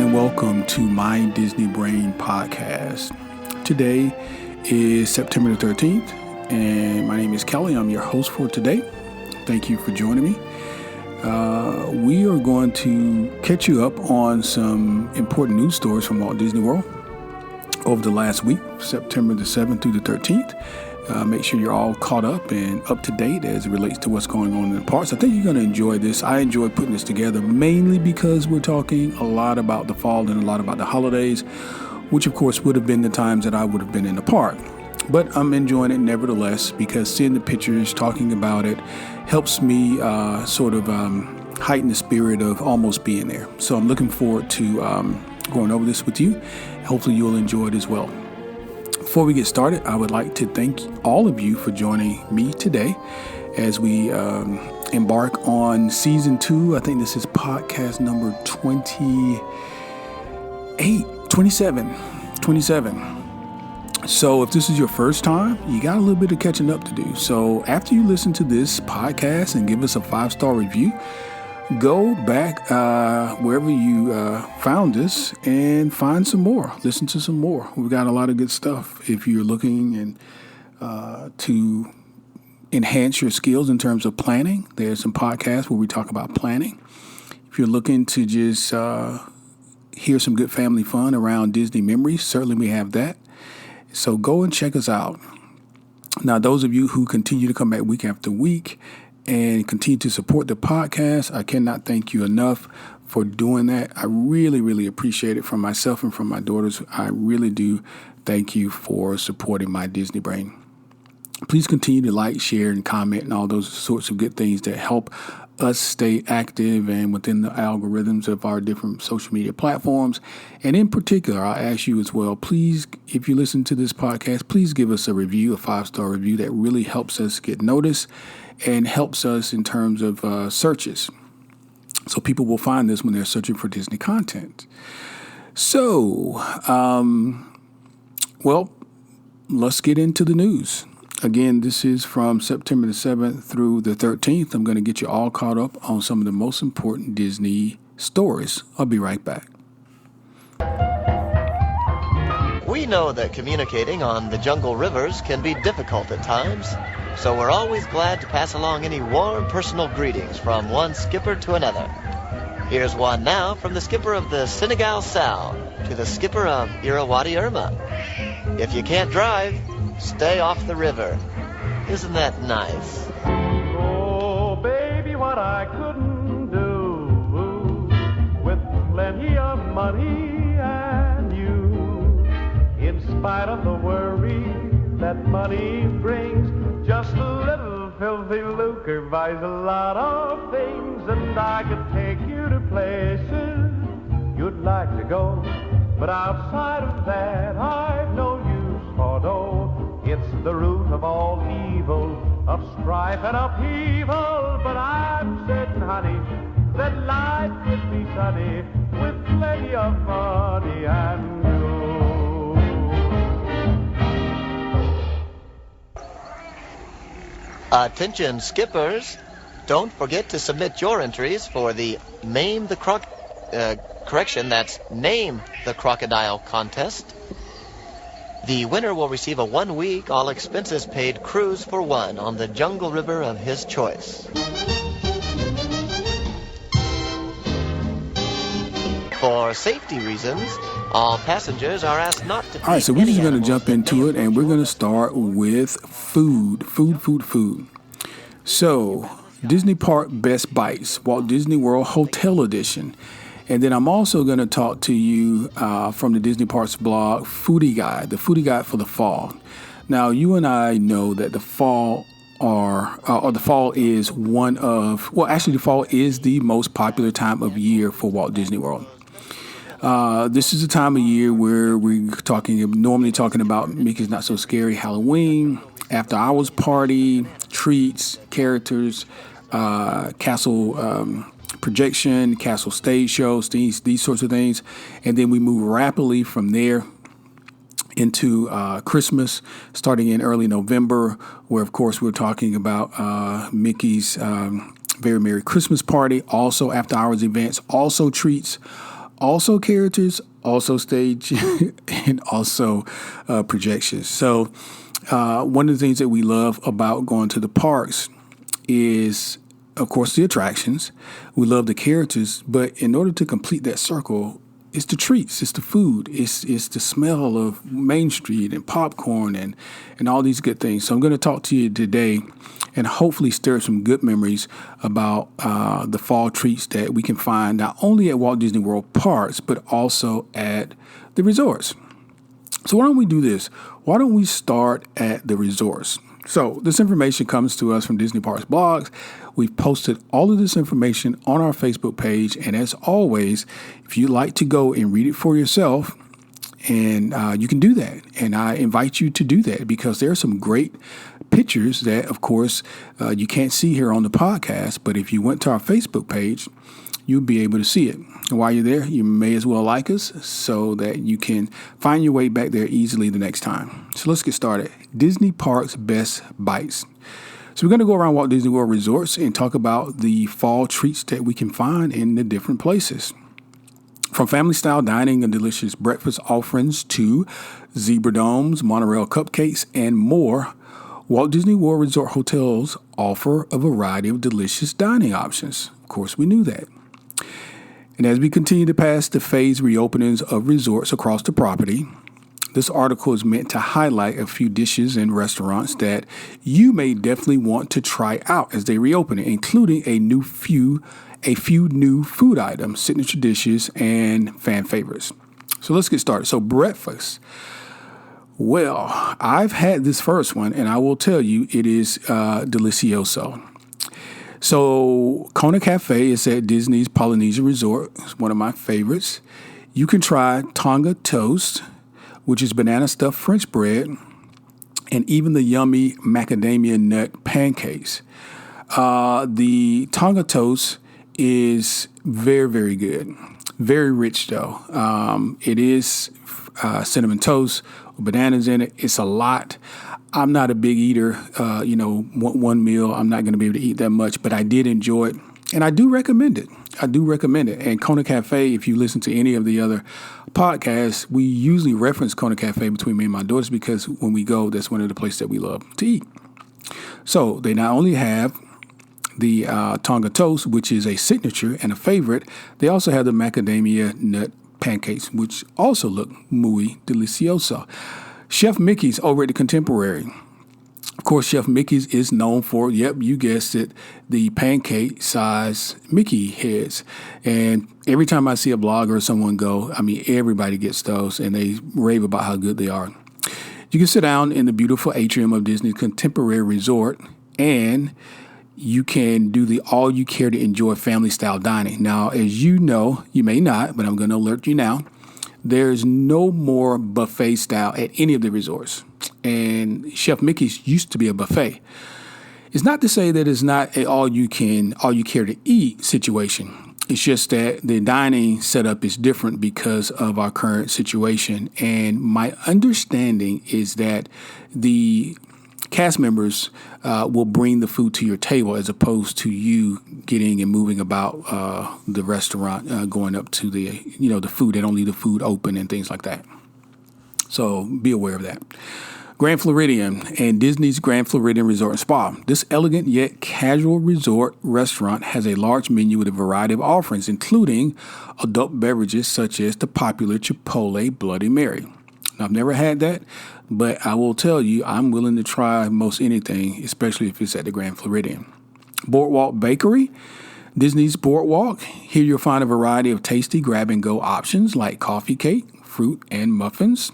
and welcome to My Disney Brain podcast. Today is September the 13th, and my name is Kelly. I'm your host for today. Thank you for joining me. We are going to catch you up on some important news stories from Walt Disney World over the last week, September the 7th through the 13th. Make sure you're all caught up and up to date as it relates to what's going on in the parks. I think you're going to enjoy this. I enjoy putting this together mainly because we're talking a lot about the fall and a lot about the holidays, which of course would have been the times that I would have been in the park. But I'm enjoying it nevertheless because seeing the pictures, talking about it, helps me heighten the spirit of almost being there. So I'm looking forward to going over this with you. Hopefully you'll enjoy it as well. Before we get started, I would like to thank all of you for joining me today as we embark on season 2. I think this is podcast number 27. So if this is your first time, you got a little bit of catching up to do. So after you listen to this podcast and give us a 5-star review, go back wherever you found this and find some more. Listen to some more. We've got a lot of good stuff. If you're looking to enhance your skills in terms of planning, there's some podcasts where we talk about planning. If you're looking to just hear some good family fun around Disney memories, certainly we have that. So go and check us out. Now, those of you who continue to come back week after week and continue to support the podcast, I cannot thank you enough for doing that. I really, really appreciate it from myself and from my daughters. I really do thank you for supporting My Disney Brain. Please continue to like, share, and comment and all those sorts of good things that help us stay active and within the algorithms of our different social media platforms. And in particular, I'll ask you as well, please, if you listen to this podcast, please give us a review, a 5-star review. That really helps us get noticed and helps us in terms of searches. So people will find this when they're searching for Disney content. So, let's get into the news. Again, this is from September the 7th through the 13th. I'm going to get you all caught up on some of the most important Disney stories. I'll be right back. We know that communicating on the jungle rivers can be difficult at times, so we're always glad to pass along any warm personal greetings from one skipper to another. Here's one now from the skipper of the Senegal Sal to the skipper of Irrawaddy Irma. If you can't drive, stay off the river. Isn't that nice? Oh, baby, what I couldn't do with plenty of money and you. In spite of the worry that money brings, just a little filthy lucre buys a lot of things, and I could take you to places you'd like to go. But outside of that, I've no use for dough. It's the root of all evil, of strife and upheaval. But I'm certain, honey, that life would be sunny with plenty of money and you. Attention skippers, don't forget to submit your entries for the Name the Crocodile contest. The winner will receive a 1-week, all-expenses-paid cruise for one on the jungle river of his choice. For safety reasons, all passengers are asked not to. All right, so we're just going to jump into it, and we're going to start with food. So, Disney Park Best Bites, Walt Disney World Hotel Edition. And then I'm also going to talk to you from the Disney Parks blog, the Foodie Guide for the fall. Now, you and I know that the fall the fall is the fall is the most popular time of year for Walt Disney World. This is a time of year where we're normally talking about Mickey's Not So Scary Halloween, after hours party, treats, characters, castle projection, castle stage shows, these sorts of things. And then we move rapidly from there into Christmas, starting in early November, where, of course, we're talking about Mickey's Very Merry Christmas Party, also after-hours events, also treats, also characters, also stage, and also projections. So one of the things that we love about going to the parks is, of course, the attractions. We love the characters, but in order to complete that circle, it's the treats, it's the food, it's the smell of Main Street and popcorn and all these good things. So I'm going to talk to you today and hopefully stir some good memories about the fall treats that we can find not only at Walt Disney World parks, but also at the resorts. So why don't we do this? Why don't we start at the resorts? So this information comes to us from Disney Parks blogs. We've posted all of this information on our Facebook page. And as always, if you'd like to go and read it for yourself, and you can do that. And I invite you to do that because there are some great pictures that, of course, you can't see here on the podcast. But if you went to our Facebook page, you'll be able to see it. And while you're there, you may as well like us so that you can find your way back there easily the next time. So let's get started. Disney Parks Best Bites. So we're going to go around Walt Disney World resorts and talk about the fall treats that we can find in the different places. From family-style dining and delicious breakfast offerings to zebra domes, monorail cupcakes, and more, Walt Disney World Resort hotels offer a variety of delicious dining options. Of course, we knew that. And as we continue to pass the phased reopenings of resorts across the property, this article is meant to highlight a few dishes and restaurants that you may definitely want to try out as they reopen, including a few new food items, signature dishes, and fan favorites. So let's get started. So breakfast. Well, I've had this first one, and I will tell you it is delicioso. So Kona Cafe is at Disney's Polynesia Resort. It's one of my favorites. You can try Tonga Toast, which is banana stuffed French bread, and even the yummy macadamia nut pancakes. The Tonga Toast is very, very good. Very rich, though. It is cinnamon toast, bananas in it. It's a lot. I'm not a big eater. One meal, I'm not going to be able to eat that much, but I did enjoy it, and I do recommend it. And Kona Cafe, if you listen to any of the other podcasts, we usually reference Kona Cafe between me and my daughters because when we go, that's one of the places that we love to eat. So they not only have the Tonga Toast, which is a signature and a favorite, they also have the macadamia nut pancakes, which also look muy delicioso. Chef Mickey's over at the Contemporary. Of course, Chef Mickey's is known for, yep, you guessed it, the pancake size Mickey heads. And every time I see a blogger or someone go, everybody gets those and they rave about how good they are. You can sit down in the beautiful atrium of Disney's Contemporary Resort and you can do the all you care to enjoy family style dining. Now, as you know, you may not, but I'm going to alert you now. There's no more buffet style at any of the resorts. And Chef Mickey's used to be a buffet. It's not to say that it's not an all you care to eat situation. It's just that the dining setup is different because of our current situation. And my understanding is that the cast members will bring the food to your table as opposed to you getting and moving about the restaurant, going up to the food. They don't leave the food open and things like that. So be aware of that. Grand Floridian and Disney's Grand Floridian Resort and Spa. This elegant yet casual resort restaurant has a large menu with a variety of offerings, including adult beverages such as the popular Chipotle Bloody Mary. Now, I've never had that, but I will tell you I'm willing to try most anything, especially if it's at the Grand Floridian. Boardwalk Bakery. Disney's Boardwalk. Here you'll find a variety of tasty grab-and-go options like coffee cake, fruit, and muffins.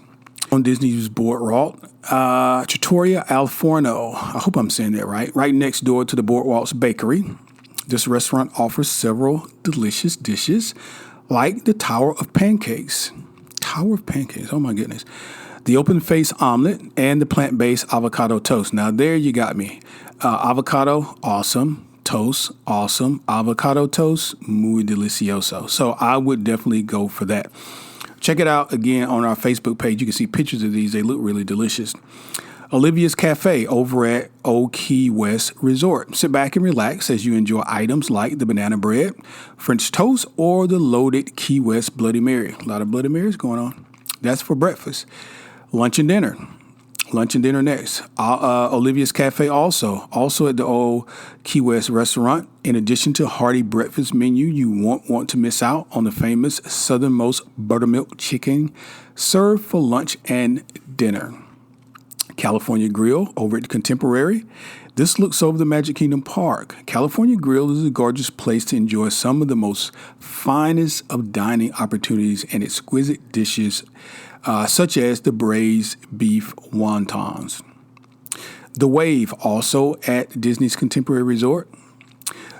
On Disney's Boardwalk, Trattoria Al Forno. I hope I'm saying that right. Right next door to the Boardwalk's Bakery. This restaurant offers several delicious dishes like the Tower of Pancakes. Tower of Pancakes. Oh, my goodness. The open-faced omelet and the plant-based avocado toast. Now, there you got me. Avocado, awesome. Toast, awesome. Avocado toast, muy delicioso. So I would definitely go for that. Check it out again on our Facebook page. You can see pictures of these. They look really delicious. Olivia's Cafe over at Old Key West Resort. Sit back and relax as you enjoy items like the banana bread, French toast, or the loaded Key West Bloody Mary. A lot of Bloody Marys going on. That's for breakfast. Lunch and dinner. Lunch and dinner next. Olivia's Cafe also at the Old Key West Restaurant. In addition to hearty breakfast menu, you won't want to miss out on the famous southernmost buttermilk chicken served for lunch and dinner. California Grill over at the Contemporary. This looks over the Magic Kingdom Park. California Grill is a gorgeous place to enjoy some of the most finest of dining opportunities and exquisite dishes, such as the braised beef wontons. The Wave, also at Disney's Contemporary Resort.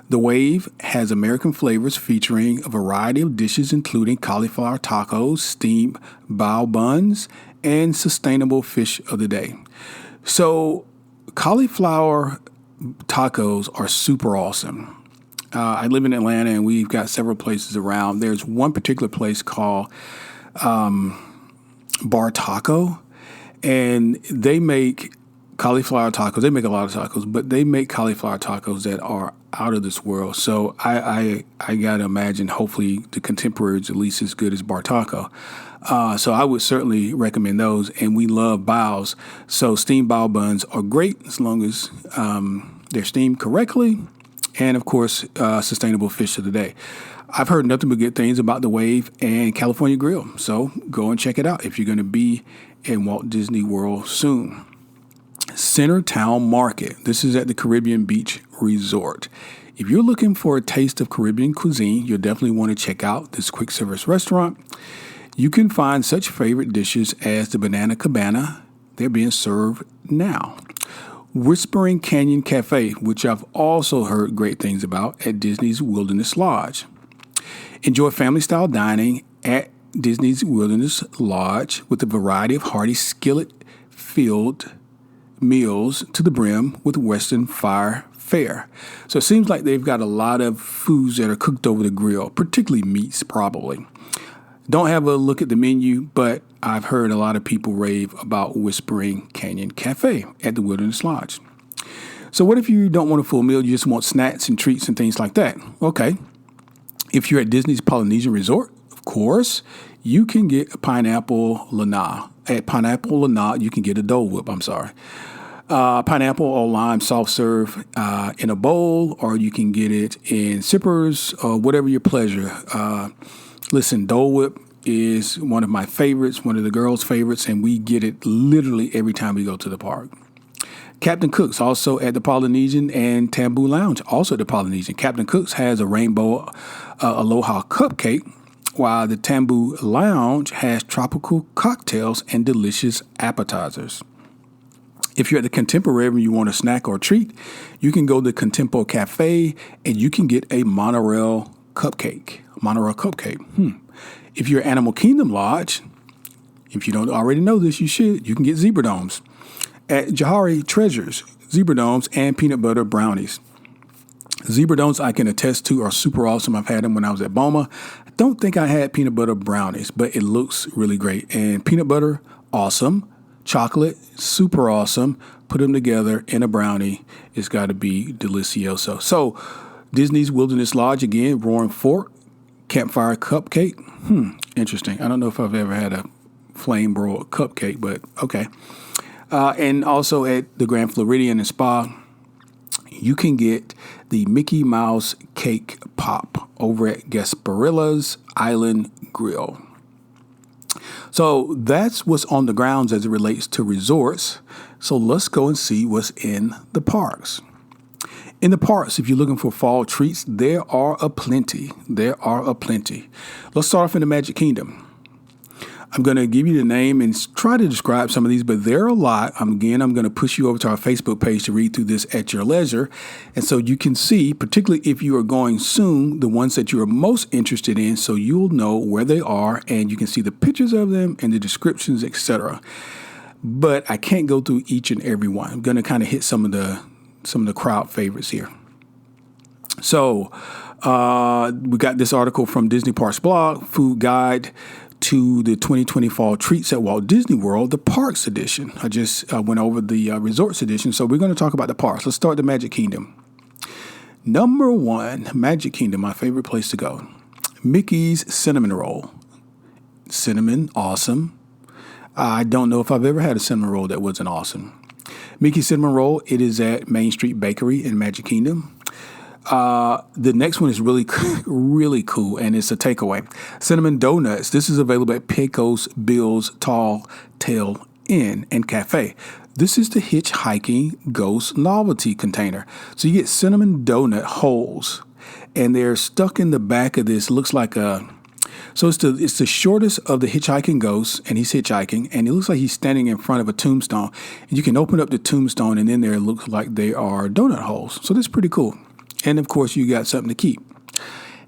The Wave has American flavors featuring a variety of dishes, including cauliflower tacos, steamed bao buns, and sustainable fish of the day. So, cauliflower tacos are super awesome. I live in Atlanta, and we've got several places around. There's one particular place called Bar Taco, and they make cauliflower tacos. They make a lot of tacos, but they make cauliflower tacos that are out of this world. So I got to imagine, hopefully, the Contemporary is at least as good as Bar Taco. So I would certainly recommend those, and we love baos. So steamed bao buns are great as long as they're steamed correctly, and of course, sustainable fish of the day. I've heard nothing but good things about the Wave and California Grill, so go and check it out if you're going to be in Walt Disney World soon. Centertown Market. This is at the Caribbean Beach Resort. If you're looking for a taste of Caribbean cuisine, you'll definitely want to check out this quick service restaurant. You can find such favorite dishes as the Banana Cabana. They're being served now. Whispering Canyon Cafe, which I've also heard great things about at Disney's Wilderness Lodge. Enjoy family-style dining at Disney's Wilderness Lodge with a variety of hearty skillet-filled meals to the brim with Western Fire Fare. So it seems like they've got a lot of foods that are cooked over the grill, particularly meats probably. Don't have a look at the menu, but I've heard a lot of people rave about Whispering Canyon Cafe at the Wilderness Lodge. So what if you don't want a full meal, you just want snacks and treats and things like that? Okay. If you're at Disney's Polynesian Resort, of course, you can get a pineapple lanai. At Pineapple Lanai, you can get a Dole Whip, pineapple or lime soft serve in a bowl, or you can get it in sippers or whatever your pleasure. Listen, Dole Whip is one of my favorites, one of the girls' favorites, and we get it literally every time we go to the park. Captain Cook's also at the Polynesian, and Tambu Lounge also at the Polynesian. Captain Cook's has a rainbow Aloha cupcake, while the Tambu Lounge has tropical cocktails and delicious appetizers. If you're at the Contemporary and you want a snack or treat, you can go to the Contempo Cafe and you can get a monorail cupcake. If you're at Animal Kingdom Lodge, if you don't already know this, you should. You can get zebra domes. At Jahari Treasures, zebra domes and peanut butter brownies. Zebra domes, I can attest to, are super awesome. I've had them when I was at Boma. I don't think I had peanut butter brownies, but it looks really great. And peanut butter, awesome. Chocolate, super awesome. Put them together in a brownie. It's got to be delicioso. So, Disney's Wilderness Lodge, again, Roaring Fork, Campfire Cupcake. Interesting. I don't know if I've ever had a flame broiled cupcake, but okay. And also at the Grand Floridian and Spa, you can get the Mickey Mouse Cake Pop over at Gasparilla's Island Grill. So that's what's on the grounds as it relates to resorts. So let's go and see what's in the parks. In the parks, if you're looking for fall treats, there are aplenty. Let's start off in the Magic Kingdom. I'm going to give you the name and try to describe some of these, but there are a lot. I'm going to push you over to our Facebook page to read through this at your leisure. And so you can see, particularly if you are going soon, the ones that you are most interested in, so you'll know where they are and you can see the pictures of them and the descriptions, etc. But I can't go through each and every one. I'm going to kind of hit some of the crowd favorites here. So we got this article from Disney Parks blog, Food Guide to the 2020 Fall Treats at Walt Disney World, the Parks Edition. I just went over the Resorts Edition, so we're going to talk about the parks. Let's start the Magic Kingdom. Number 1, Magic Kingdom, my favorite place to go. Mickey's Cinnamon Roll. Cinnamon, awesome. I don't know if I've ever had a cinnamon roll that wasn't awesome. Mickey's Cinnamon Roll, it is at Main Street Bakery in Magic Kingdom. The next one is really, really cool, and it's a takeaway. Cinnamon Donuts. This is available at Pecos Bill's Tall Tale Inn and Cafe. This is the hitchhiking ghost novelty container. So you get cinnamon donut holes, and they're stuck in the back of this. Looks like so it's the shortest of the hitchhiking ghosts, and he's hitchhiking, and it looks like he's standing in front of a tombstone. And you can open up the tombstone, and in there it looks like they are donut holes. So that's pretty cool. And of course, you got something to keep.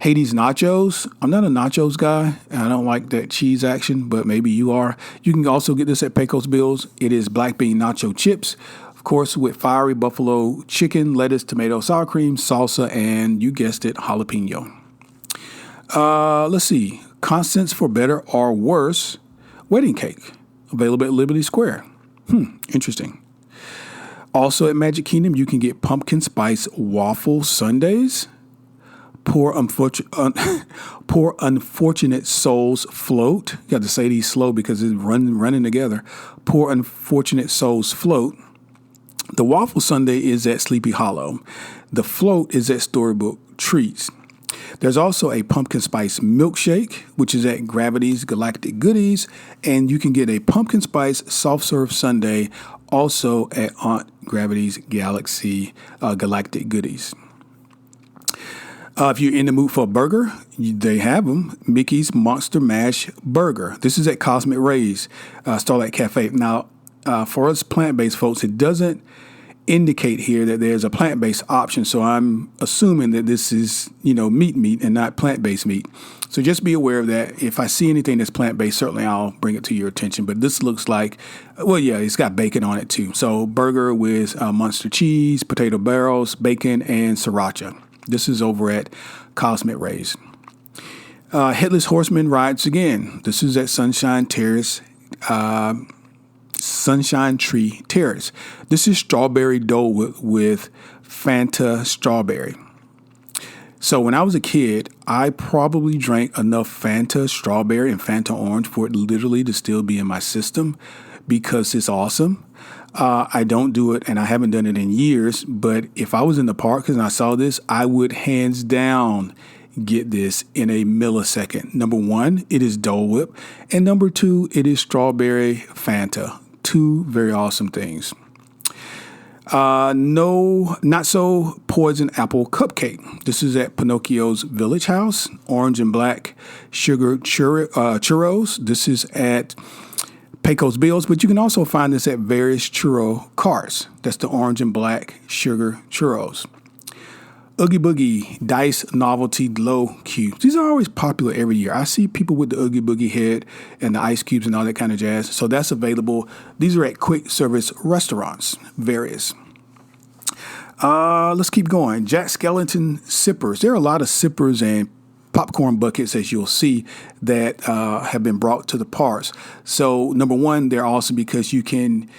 Hades Nachos. I'm not a nachos guy. I don't like that cheese action, but maybe you are. You can also get this at Pecos Bill's. It is black bean nacho chips, of course, with fiery buffalo chicken, lettuce, tomato, sour cream, salsa, and you guessed it, jalapeno. Let's see. Constance for Better or Worse wedding cake, available at Liberty Square. Interesting. Also at Magic Kingdom, you can get pumpkin spice waffle sundaes. Poor Unfortunate Souls float. You got to say these slow because it's running together. Poor Unfortunate Souls float. The waffle sundae is at Sleepy Hollow. The float is at Storybook Treats. There's also a pumpkin spice milkshake, which is at Gravity's Galactic Goodies, and you can get a pumpkin spice soft serve sundae also at Aunt Gravity's Galactic Goodies. If you're in the mood for a burger, they have them. Mickey's Monster Mash Burger. This is at Cosmic Rays, Starlight Cafe. Now, for us plant-based folks, it doesn't indicate here that there's a plant-based option, so I'm assuming that this is, meat and not plant-based meat. So just be aware of that. If I see anything that's plant-based, certainly I'll bring it to your attention. But this looks like, it's got bacon on it too. So burger with Munster cheese, potato barrels, bacon, and sriracha. This is over at Cosmic Rays. Headless Horseman rides again. This is at Sunshine Tree Terrace. This is strawberry Dole with Fanta strawberry. So when I was a kid, I probably drank enough Fanta strawberry and Fanta orange for it literally to still be in my system because it's awesome. I don't do it, and I haven't done it in years, but if I was in the park and I saw this, I would hands down get this in a millisecond. Number 1, it is Dole Whip, and number 2, it is strawberry Fanta. 2 very awesome things. No, not so poison apple cupcake. This is at Pinocchio's Village House. Orange and black sugar churros. This is at Pecos Bill's, but you can also find this at various churro carts. That's the orange and black sugar churros. Oogie Boogie Dice Novelty Glow Cubes. These are always popular every year. I see people with the Oogie Boogie head and the ice cubes and all that kind of jazz. So that's available. These are at quick service restaurants, various. Let's keep going. Jack Skellington sippers. There are a lot of sippers and popcorn buckets, as you'll see, that have been brought to the parks. So number 1, they're awesome because you can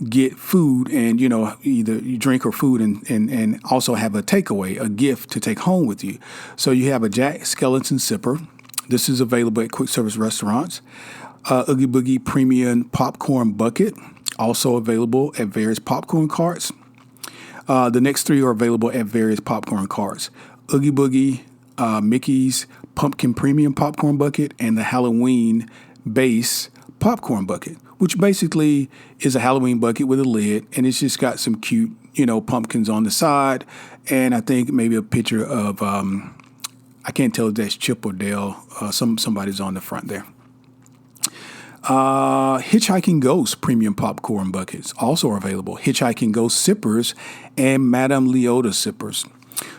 get food and, either you drink or food and also have a takeaway, a gift to take home with you. So you have a Jack Skellington sipper. This is available at quick service restaurants. Oogie Boogie Premium Popcorn Bucket, also available at various popcorn carts. The next 3 are available at various popcorn carts. Oogie Boogie, Mickey's Pumpkin Premium Popcorn Bucket, and the Halloween Base Popcorn Bucket, which basically is a Halloween bucket with a lid, and it's just got some cute, pumpkins on the side, and I think maybe a picture of, I can't tell if that's Chip or Dale, somebody's on the front there. Hitchhiking Ghost Premium Popcorn Buckets also are available. Hitchhiking Ghost Sippers and Madame Leota Sippers.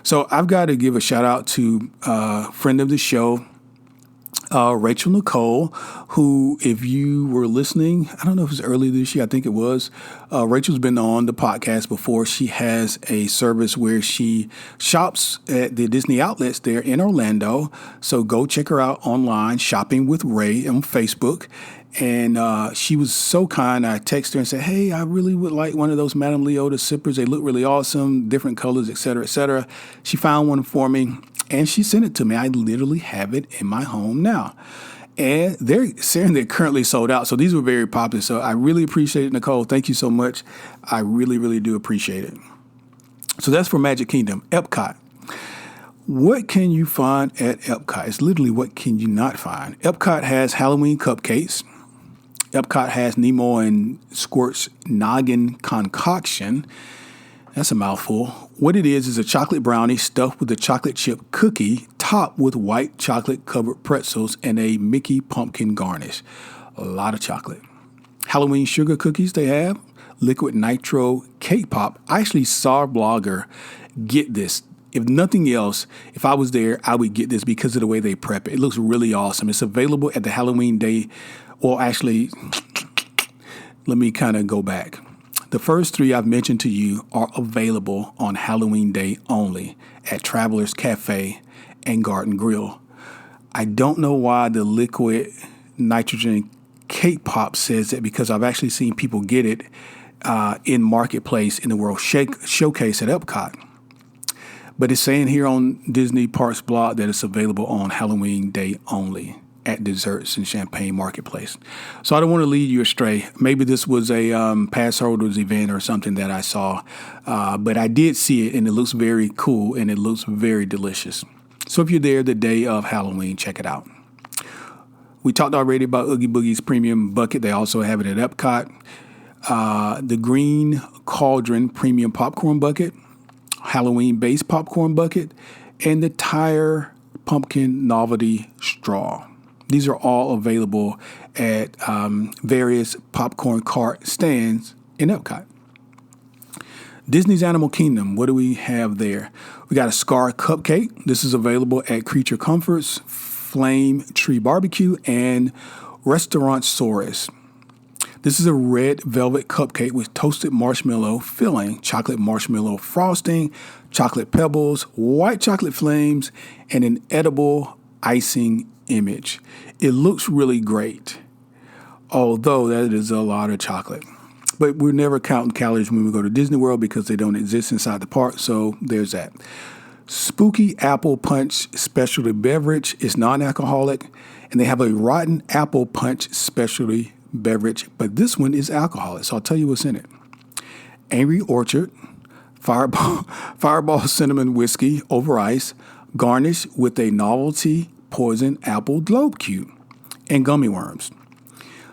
So I've got to give a shout out to a friend of the show, Rachel Nicole, who, if you were listening, I don't know if it was early this year, I think it was. Rachel's been on the podcast before. She has a service where she shops at the Disney outlets there in Orlando. So go check her out online, Shopping with Ray on Facebook. And she was so kind. I texted her and said, hey, I really would like one of those Madame Leota sippers. They look really awesome, different colors, et cetera, et cetera. She found one for me. And she sent it to me. I literally have it in my home now. And they're saying they're currently sold out. So these were very popular. So I really appreciate it, Nicole. Thank you so much. I really, really do appreciate it. So that's for Magic Kingdom. Epcot. What can you find at Epcot? It's literally what can you not find. Epcot has Halloween cupcakes. Epcot has Nemo and Squirt's Noggin concoction. That's a mouthful. What it is a chocolate brownie stuffed with a chocolate chip cookie topped with white chocolate covered pretzels and a Mickey pumpkin garnish. A lot of chocolate. Halloween sugar cookies they have. Liquid nitro cake pop. I actually saw a blogger get this. If nothing else, if I was there, I would get this because of the way they prep it. It looks really awesome. It's available at the Halloween day. Well, actually, let me kind of go back. The first three I've mentioned to you are available on Halloween Day only at Travelers Cafe and Garden Grill. I don't know why the liquid nitrogen cake pop says that, because I've actually seen people get it in Marketplace in the World Showcase at Epcot. But it's saying here on Disney Parks blog that it's available on Halloween Day only at Desserts and Champagne Marketplace. So I don't want to lead you astray. Maybe this was a pass holders event or something that I saw, but I did see it and it looks very cool and it looks very delicious. So if you're there the day of Halloween, check it out. We talked already about Oogie Boogie's Premium Bucket. They also have it at Epcot. The Green Cauldron Premium Popcorn Bucket, Halloween-based popcorn bucket, and the Tire Pumpkin Novelty Straw. These are all available at various popcorn cart stands in Epcot. Disney's Animal Kingdom, what do we have there? We got a Scar Cupcake. This is available at Creature Comforts, Flame Tree Barbecue, and Restaurant Saurus. This is a red velvet cupcake with toasted marshmallow filling, chocolate marshmallow frosting, chocolate pebbles, white chocolate flames, and an edible icing image. It looks really great, although that is a lot of chocolate. But we're never counting calories when we go to Disney World because they don't exist inside the park, so there's that. Spooky Apple Punch Specialty Beverage is non-alcoholic, and they have a Rotten Apple Punch Specialty Beverage, but this one is alcoholic, so I'll tell you what's in it. Angry Orchard, Fireball Cinnamon Whiskey over ice, garnished with a novelty poison apple globe cube, and gummy worms.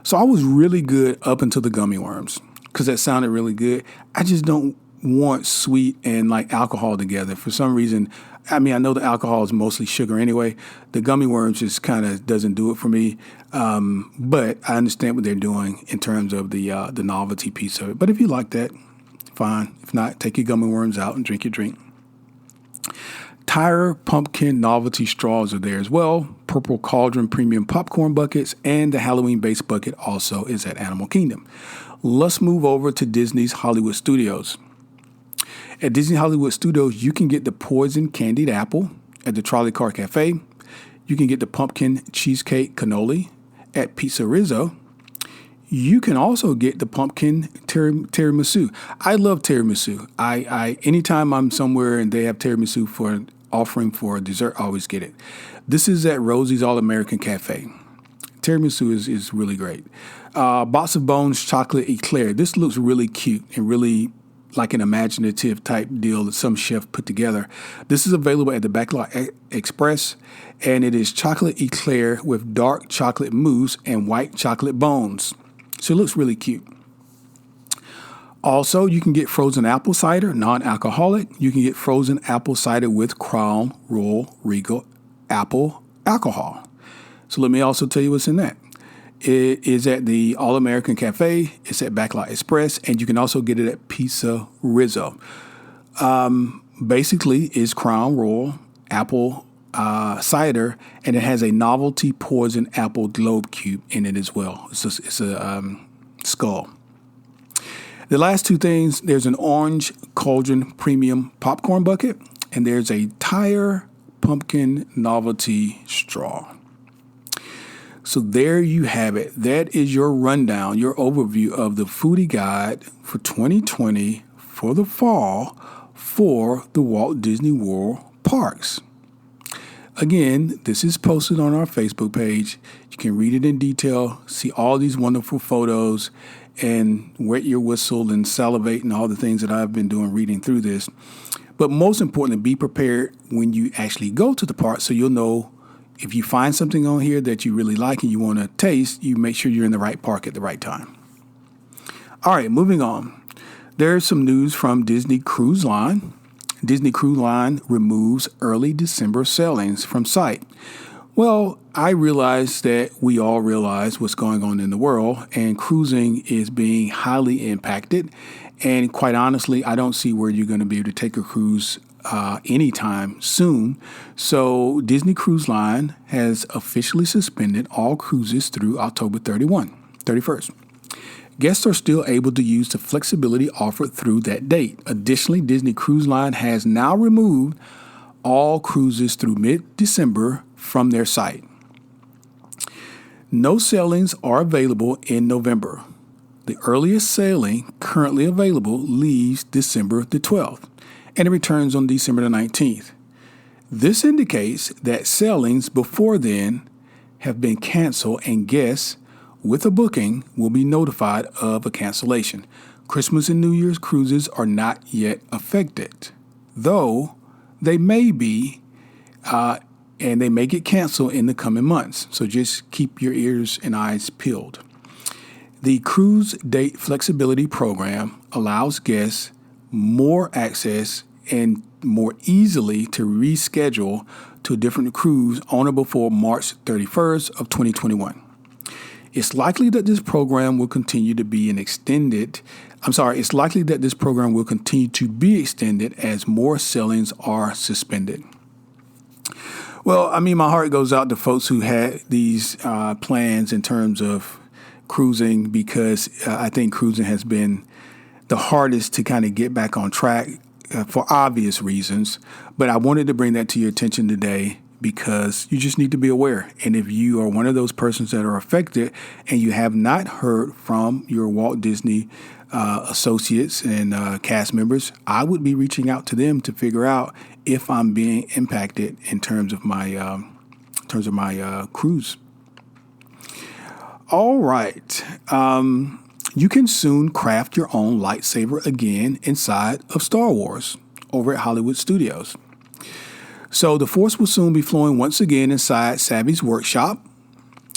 So I was really good up until the gummy worms because that sounded really good. I just don't want sweet and like alcohol together for some reason. I mean, I know the alcohol is mostly sugar anyway. The gummy worms just kind of doesn't do it for me. But I understand what they're doing in terms of the novelty piece of it. But if you like that, fine. If not, take your gummy worms out and drink your drink. Tire Pumpkin Novelty Straws are there as well. Purple Cauldron Premium Popcorn Buckets, and the Halloween-based bucket also is at Animal Kingdom. Let's move over to Disney's Hollywood Studios. At Disney Hollywood Studios, you can get the Poison Candied Apple at the Trolley Car Cafe. You can get the Pumpkin Cheesecake Cannoli at Pizza Rizzo. You can also get the Pumpkin Tiramisu. I love tiramisu. I anytime I'm somewhere and they have tiramisu for an offering for a dessert, I always get it. This is at Rosie's All-American Cafe. Tiramisu is really great. Box of Bones Chocolate Eclair. This looks really cute and really like an imaginative type deal that some chef put together. This is available at the Backlot Express, and it is chocolate eclair with dark chocolate mousse and white chocolate bones. So it looks really cute. Also, you can get frozen apple cider, non-alcoholic. You can get frozen apple cider with Crown Royal Regal apple alcohol. So let me also tell you what's in that. It is at the All-American Cafe. It's at Backlot Express, and you can also get it at Pizza Rizzo. Basically, it's Crown Royal apple cider, and it has a novelty poison apple globe cube in it as well. It's a skull. The last two things, there's an orange cauldron premium popcorn bucket, and there's a tire pumpkin novelty straw. So there you have it. That is your rundown, your overview of the foodie guide for 2020 for the fall for the Walt Disney World parks. Again, this is posted on our Facebook page. You can read it in detail, see all these wonderful photos, and wet your whistle and salivate and all the things that I've been doing reading through this. But most importantly, be prepared when you actually go to the park so you'll know if you find something on here that you really like and you want to taste, you make sure you're in the right park at the right time. All right, moving on. There's some news from Disney Cruise Line. Disney Cruise Line removes early December sailings from site. Well, I realize that we all realize what's going on in the world, and cruising is being highly impacted. And quite honestly, I don't see where you're going to be able to take a cruise anytime soon. So Disney Cruise Line has officially suspended all cruises through October 31st. Guests are still able to use the flexibility offered through that date. Additionally, Disney Cruise Line has now removed all cruises through mid-December from their site. No sailings are available in November. The earliest sailing currently available leaves December the 12th, and it returns on December the 19th. This indicates that sailings before then have been canceled, and guests with a booking will be notified of a cancellation. Christmas and New Year's cruises are not yet affected, though they may be, and they may get canceled in the coming months. So just keep your ears and eyes peeled. The Cruise Date Flexibility Program allows guests more access and more easily to reschedule to a different cruise on or before March 31st of 2021. It's likely that this program will continue to be It's likely that this program will continue to be extended as more sailings are suspended. Well, I mean, my heart goes out to folks who had these plans in terms of cruising, because I think cruising has been the hardest to kind of get back on track for obvious reasons. But I wanted to bring that to your attention today because you just need to be aware. And if you are one of those persons that are affected and you have not heard from your Walt Disney associates and cast members, I would be reaching out to them to figure out if I'm being impacted in terms of my cruise. All right. You can soon craft your own lightsaber again inside of Star Wars over at Hollywood Studios. So the Force will soon be flowing once again inside Savvy's workshop.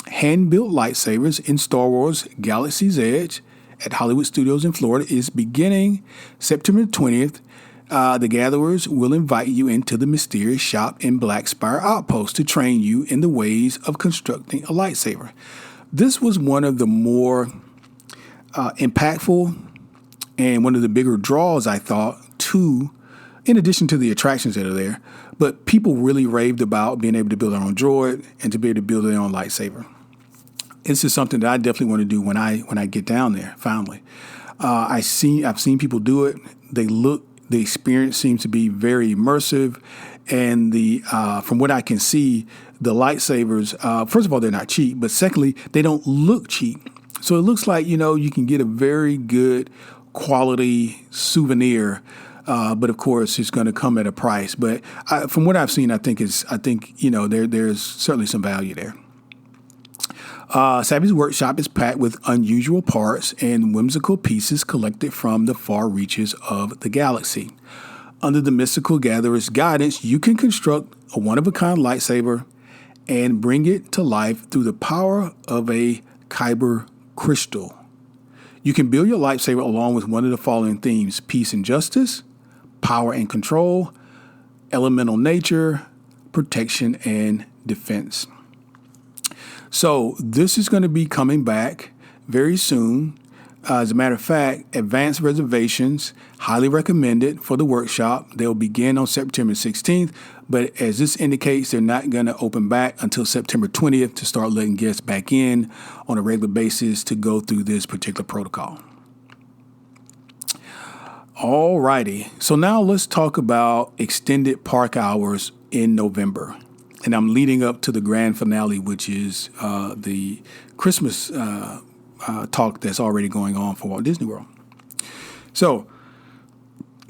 Hand-built lightsabers in Star Wars Galaxy's Edge at Hollywood Studios in Florida is beginning September 20th. The gatherers will invite you into the mysterious shop in Black Spire Outpost to train you in the ways of constructing a lightsaber. This was one of the more impactful and one of the bigger draws, I thought, in addition to the attractions that are there. But people really raved about being able to build their own droid and to be able to build their own lightsaber. This is something that I definitely want to do when I get down there. Finally, I've seen people do it. The experience seems to be very immersive, and from what I can see, the lightsabers. First of all, they're not cheap, but secondly, they don't look cheap. So it looks like you can get a very good quality souvenir. But of course, it's going to come at a price. But from what I've seen, I think there's certainly some value there. Savvy's workshop is packed with unusual parts and whimsical pieces collected from the far reaches of the galaxy. Under the mystical gatherer's guidance, you can construct a one-of-a-kind lightsaber and bring it to life through the power of a kyber crystal. You can build your lightsaber along with one of the following themes: peace and justice, power and control, elemental nature, protection and defense. So this is going to be coming back very soon. As a matter of fact, advanced reservations, highly recommended for the workshop. They'll begin on September 16th, But as this indicates, they're not going to open back until September 20th to start letting guests back in on a regular basis to go through this particular protocol. All righty. So now let's talk about extended park hours in November. And I'm leading up to the grand finale, which is the Christmas talk that's already going on for Walt Disney World. So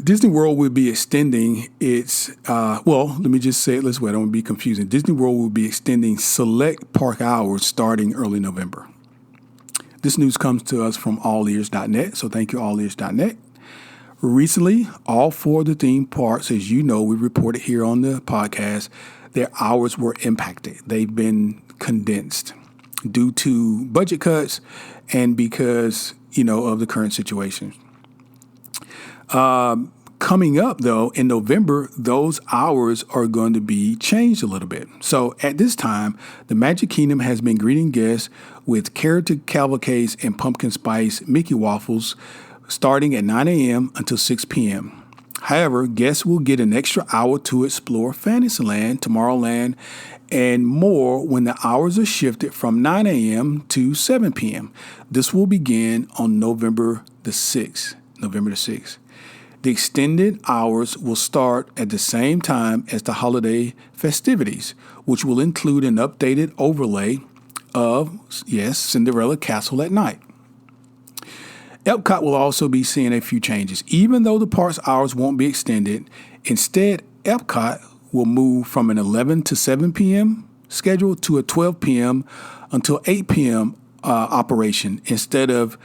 Disney World will be extending its, let me just say it this way, I don't want to be confusing. Disney World will be extending select park hours starting early November. This news comes to us from allears.net, so thank you, allears.net. Recently, all 4 of the theme parks, as you know, we reported here on the podcast, their hours were impacted. They've been condensed due to budget cuts and because, of the current situation. Coming up, though, in November, those hours are going to be changed a little bit. So at this time, the Magic Kingdom has been greeting guests with character cavalcades and pumpkin spice Mickey waffles starting at 9 a.m. until 6 p.m. However, guests will get an extra hour to explore Fantasyland, Tomorrowland, and more when the hours are shifted from 9 a.m. to 7 p.m. This will begin on November the 6th. The extended hours will start at the same time as the holiday festivities, which will include an updated overlay of, Cinderella Castle at night. Epcot will also be seeing a few changes. Even though the park's hours won't be extended, instead, Epcot will move from an 11 to 7 p.m. schedule to a 12 p.m. until 8 p.m. Operation instead of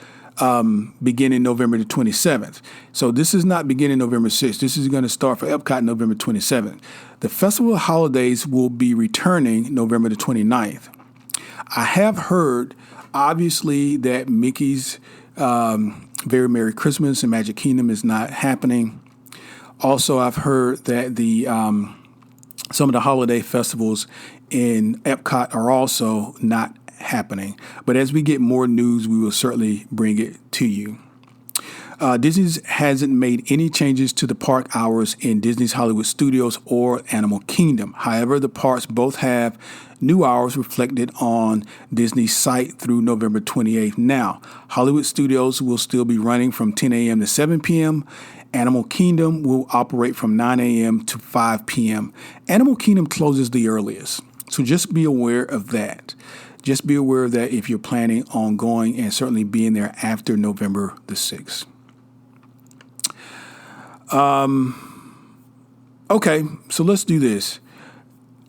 beginning November the 27th. So this is not beginning November 6th. This is going to start for Epcot November 27th. The Festival of Holidays will be returning November the 29th. I have heard, obviously, that Mickey's Very Merry Christmas and Magic Kingdom is not happening. Also, I've heard that the some of the holiday festivals in Epcot are also not happening. But as we get more news, we will certainly bring it to you. Disney hasn't made any changes to the park hours in Disney's Hollywood Studios or Animal Kingdom. However, the parks both have new hours reflected on Disney's site through November 28th. Now, Hollywood Studios will still be running from 10 a.m. to 7 p.m. Animal Kingdom will operate from 9 a.m. to 5 p.m. Animal Kingdom closes the earliest, so just be aware of that. Just be aware of that if you're planning on going and certainly being there after November the 6th. Okay, so let's do this.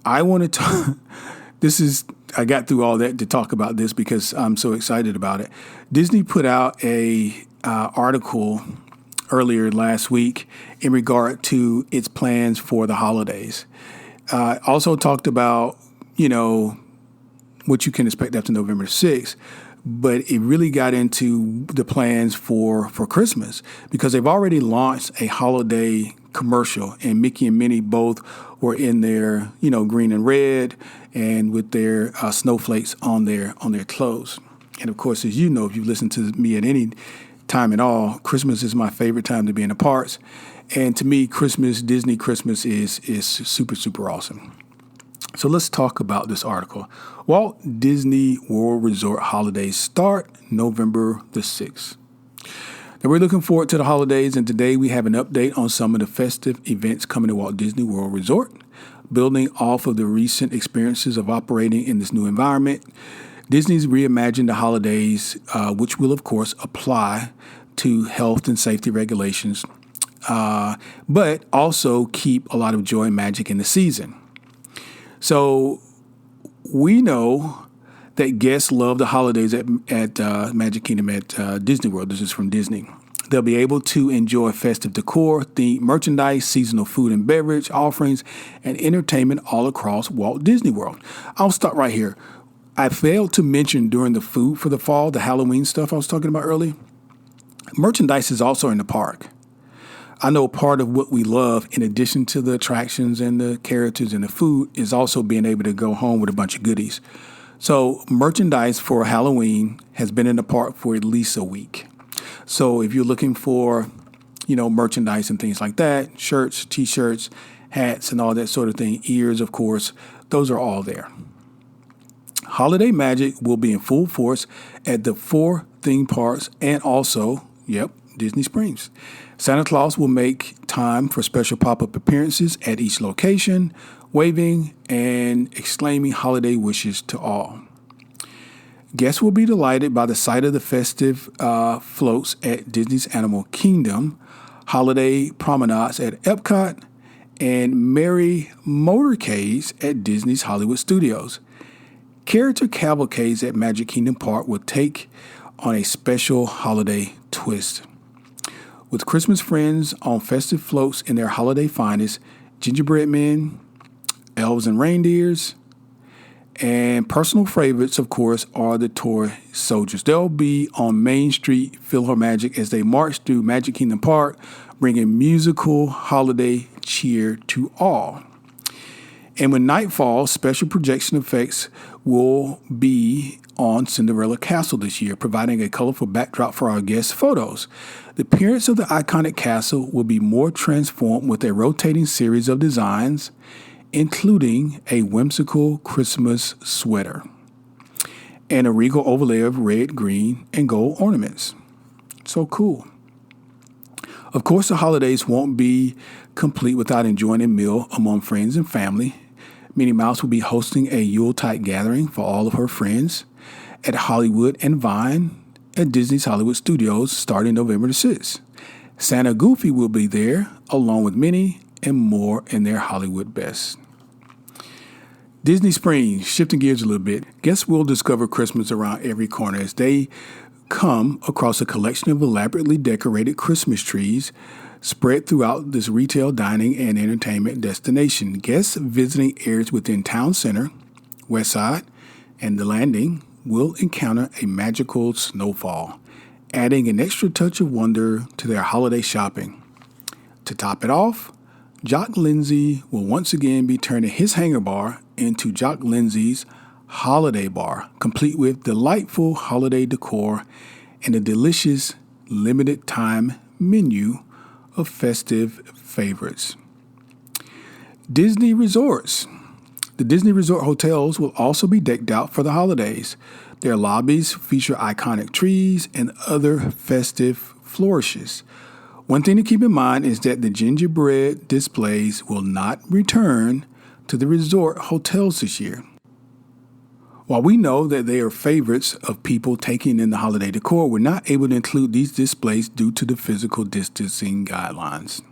I want to talk. I got through all that to talk about this because I'm so excited about it. Disney put out a article earlier last week in regard to its plans for the holidays. Also talked about, what you can expect after November 6th. But it really got into the plans for Christmas because they've already launched a holiday commercial, and Mickey and Minnie both were in their, green and red, and with their snowflakes on their clothes. And of course, as you know, if you've listened to me at any time at all, Christmas is my favorite time to be in the parks. And to me, Disney Christmas is super, super awesome. So let's talk about this article. Walt Disney World Resort holidays start November the 6th. Now, we're looking forward to the holidays, and today we have an update on some of the festive events coming to Walt Disney World Resort. Building off of the recent experiences of operating in this new environment, Disney's reimagined the holidays, which will, of course, apply to health and safety regulations, but also keep a lot of joy and magic in the season. So we know that guests love the holidays at Magic Kingdom at Disney World. This is from Disney. They'll be able to enjoy festive decor, themed merchandise, seasonal food and beverage offerings, and entertainment all across Walt Disney World. I'll start right here. I failed to mention during the food for the fall, the Halloween stuff I was talking about earlier. Merchandise is also in the park. I know part of what we love, in addition to the attractions and the characters and the food, is also being able to go home with a bunch of goodies. So merchandise for Halloween has been in the park for at least a week. So if you're looking for, merchandise and things like that, shirts, T-shirts, hats and all that sort of thing. Ears, of course, those are all there. Holiday magic will be in full force at the 4 theme parks and also, Disney Springs. Santa Claus will make time for special pop-up appearances at each location, waving and exclaiming holiday wishes to all. Guests will be delighted by the sight of the festive floats at Disney's Animal Kingdom, holiday promenades at Epcot, and merry motorcades at Disney's Hollywood Studios. Character cavalcades at Magic Kingdom Park will take on a special holiday twist. With Christmas friends on festive floats in their holiday finest, gingerbread men, elves and reindeers, and personal favorites, of course, are the toy soldiers. They'll be on Main Street PhilharMagic as they march through Magic Kingdom Park, bringing musical holiday cheer to all. And when night falls, special projection effects will be on Cinderella Castle this year, providing a colorful backdrop for our guests' photos. The appearance of the iconic castle will be more transformed with a rotating series of designs, including a whimsical Christmas sweater and a regal overlay of red, green, and gold ornaments. So cool. Of course, the holidays won't be complete without enjoying a meal among friends and family. Minnie Mouse will be hosting a Yuletide gathering for all of her friends at Hollywood and Vine at Disney's Hollywood Studios starting November the 6th. Santa Goofy will be there along with Minnie and more in their Hollywood best. Disney Springs, shifting gears a little bit, guests will discover Christmas around every corner as they come across a collection of elaborately decorated Christmas trees spread throughout this retail, dining, and entertainment destination. Guests visiting areas within Town Center, Westside, and The Landing will encounter a magical snowfall, adding an extra touch of wonder to their holiday shopping. To top it off, Jock Lindsay will once again be turning his hangar bar into Jock Lindsay's Holiday Bar, complete with delightful holiday decor and a delicious limited time menu of festive favorites. Disney Resorts. The Disney Resort hotels will also be decked out for the holidays. Their lobbies feature iconic trees and other festive flourishes. One thing to keep in mind is that the gingerbread displays will not return to the resort hotels this year. While we know that they are favorites of people taking in the holiday decor, we're not able to include these displays due to the physical distancing guidelines.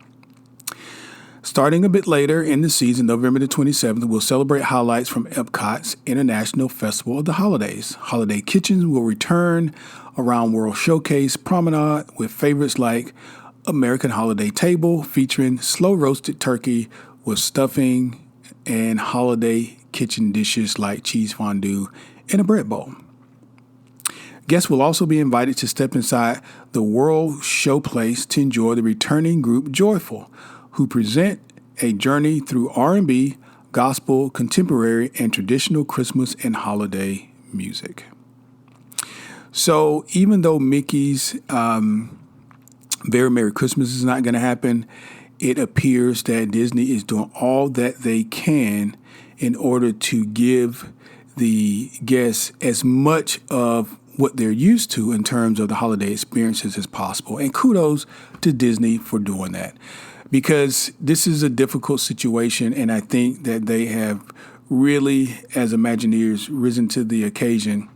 Starting a bit later in the season, November the 27th, we'll celebrate highlights from Epcot's International Festival of the Holidays. Holiday kitchens will return around World Showcase Promenade with favorites like American Holiday Table featuring slow-roasted turkey with stuffing and holiday kitchen dishes like cheese fondue and a bread bowl. Guests will also be invited to step inside the World Showplace to enjoy the returning group Joyful, who present a journey through R&B, gospel, contemporary, and traditional Christmas and holiday music. So even though Mickey's Very Merry Christmas is not going to happen, it appears that Disney is doing all that they can in order to give the guests as much of what they're used to in terms of the holiday experiences as possible. And kudos to Disney for doing that, because this is a difficult situation, and I think that they have really, as Imagineers, risen to the occasion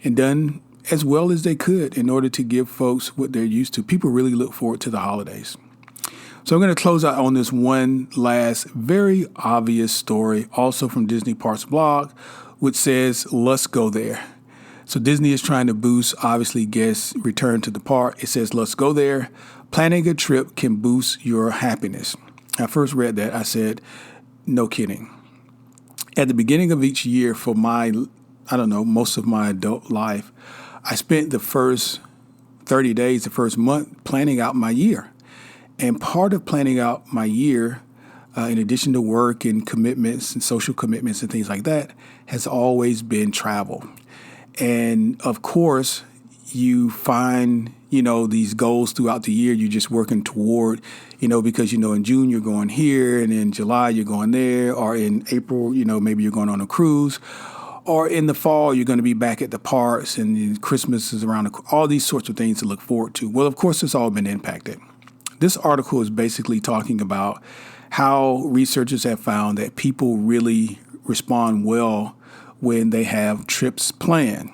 and done as well as they could in order to give folks what they're used to. People really look forward to the holidays. So I'm going to close out on this one last very obvious story, also from Disney Parks blog, which says, "Let's go there." So Disney is trying to boost, obviously, guests' return to the park. It says, "Let's go there. Planning a trip can boost your happiness." I first read that. I said, no kidding. At the beginning of each year for most of my adult life, I spent the first 30 days, the first month, planning out my year. And part of planning out my year, in addition to work and commitments and social commitments and things like that, has always been travel. And of course, you find, these goals throughout the year you're just working toward, because, in June you're going here, and in July you're going there, or in April, maybe you're going on a cruise, or in the fall you're going to be back at the parks, and Christmas is around, all these sorts of things to look forward to. Well, of course, it's all been impacted. This article is basically talking about how researchers have found that people really respond well when they have trips planned.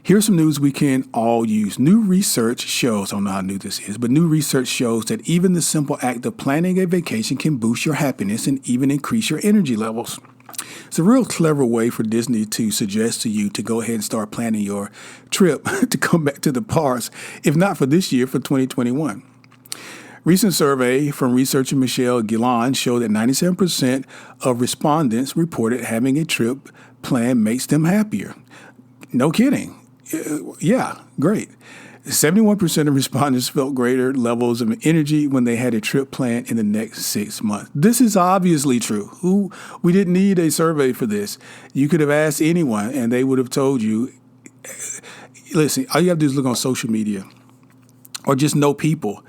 Here's some news we can all use. New research shows, I don't know how new this is, but new research shows that even the simple act of planning a vacation can boost your happiness and even increase your energy levels. It's a real clever way for Disney to suggest to you to go ahead and start planning your trip to come back to the parks, if not for this year, for 2021. Recent survey from researcher Michelle Gillan showed that 97% of respondents reported having a trip plan makes them happier. No kidding. Yeah, great. 71% of respondents felt greater levels of energy when they had a trip planned in the next 6 months. This is obviously true. We didn't need a survey for this. You could have asked anyone and they would have told you, listen, all you have to do is look on social media or just know people.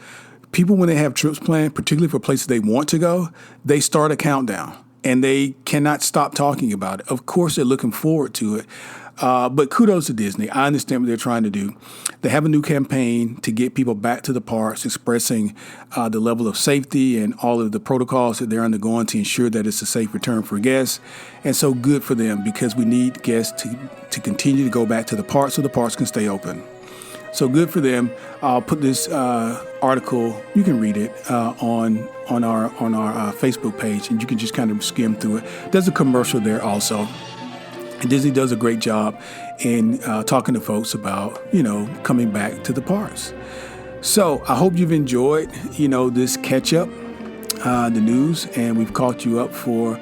People, when they have trips planned, particularly for places they want to go, they start a countdown and they cannot stop talking about it. Of course, they're looking forward to it. But kudos to Disney. I understand what they're trying to do. They have a new campaign to get people back to the parks, expressing the level of safety and all of the protocols that they're undergoing to ensure that it's a safe return for guests. And so good for them, because we need guests to continue to go back to the parks so the parks can stay open. So good for them. I'll put this article, you can read it, on our Facebook page, and you can just kind of skim through it. There's a commercial there also. And Disney does a great job in talking to folks about, coming back to the parks. So I hope you've enjoyed, this catch up, the news, and we've caught you up for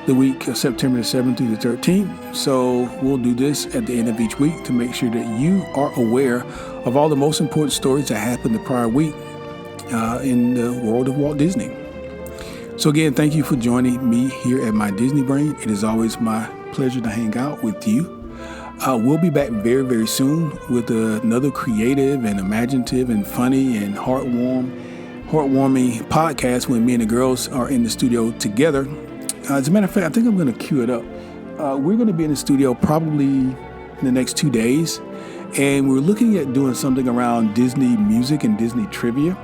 the week of September the 7th through the 13th. So we'll do this at the end of each week to make sure that you are aware of all the most important stories that happened the prior week in the world of Walt Disney. So again, thank you for joining me here at My Disney Brain. It is always my pleasure to hang out with you. We'll be back very, very soon with another creative and imaginative and funny and heartwarming podcast when me and the girls are in the studio together. As a matter of fact, I think I'm going to cue it up. We're going to be in the studio probably in the next 2 days, and we're looking at doing something around Disney music and Disney trivia.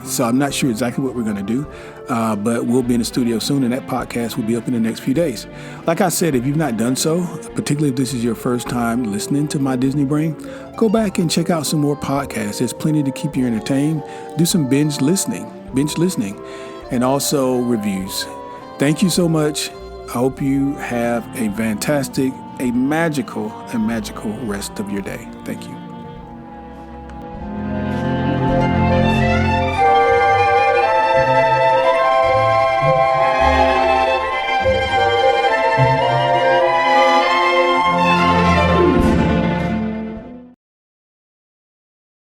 So I'm not sure exactly what we're going to do, but we'll be in the studio soon, and that podcast will be up in the next few days. Like I said, if you've not done so, particularly if this is your first time listening to My Disney Brain, go back and check out some more podcasts. There's plenty to keep you entertained. Do some binge listening, and also reviews. Thank you so much. I hope you have a fantastic, a magical rest of your day. Thank you.